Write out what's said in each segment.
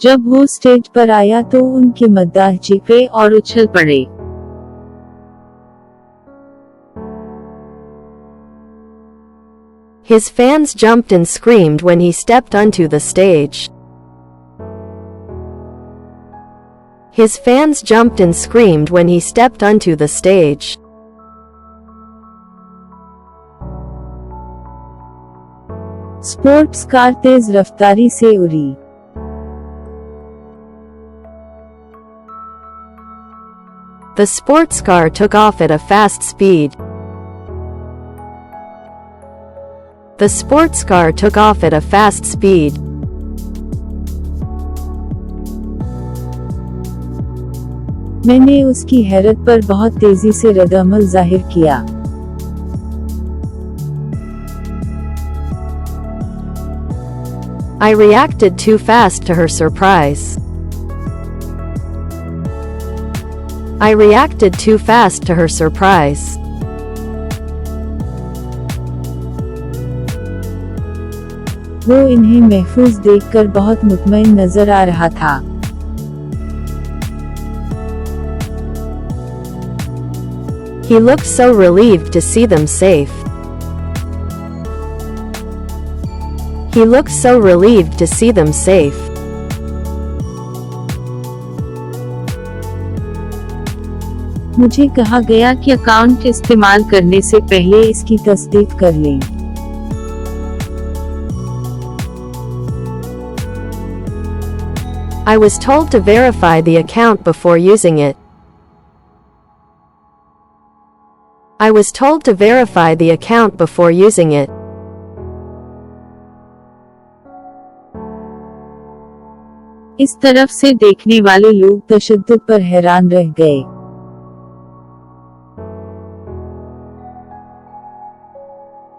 जब वो स्टेज पर आया तो उनके मद्दाह चीखे और उछल पड़े। His fans jumped and screamed when he stepped onto the stage. His fans jumped and screamed when he stepped onto the stage. Sports car तेज रफ्तारी से उड़ी। The sports car took off at a fast speed. The sports car took off at a fast speed. मैंने उसकी हैरत पर बहुत तेजी से ردعمل ज़ाहिर किया। I reacted too fast to her surprise. I reacted too fast to her surprise. वो इन्हें महफूज देखकर बहुत मुतमئन नजर आ रहा था। He looked so relieved to see them safe. He looked so relieved to see them safe. मुझे कहा गया कि अकाउंट इस्तेमाल करने से पहले इसकी तस्दीक कर लें। I was told to verify the account before using it. I was told to verify the account before using it. इस तरफ से देखने वाले लोग तशद्दुद पर हैरान रह गए।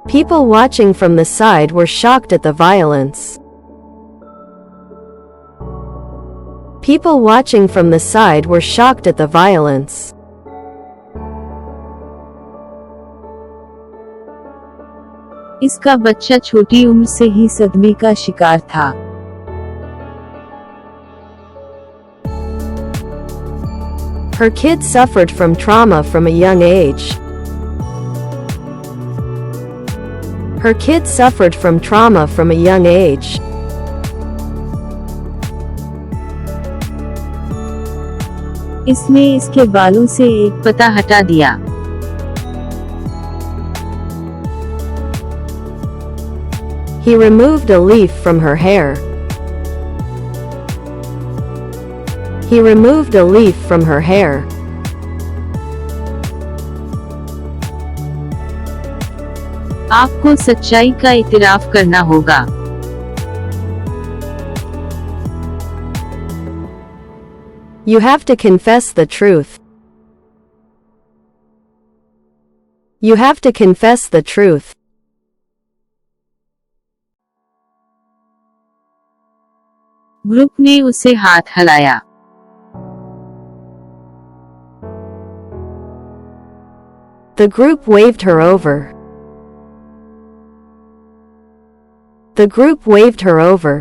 People watching from the side were shocked at the violence. People watching from the side were shocked at the violence. इसका बच्चा छोटी उम्र से ही सदमे का शिकार था। Her kid suffered from trauma from a young age. Her kid suffered from trauma from a young age. इसने इसके बालों से एक पत्ता हटा दिया। He removed a leaf from her hair. He removed a leaf from her hair. आपको सच्चाई का इतिराफ करना होगा। You have to confess the truth. You have to confess the truth. Group ने उसे हाथ हिलाया। The group waved her over. The group waved her over.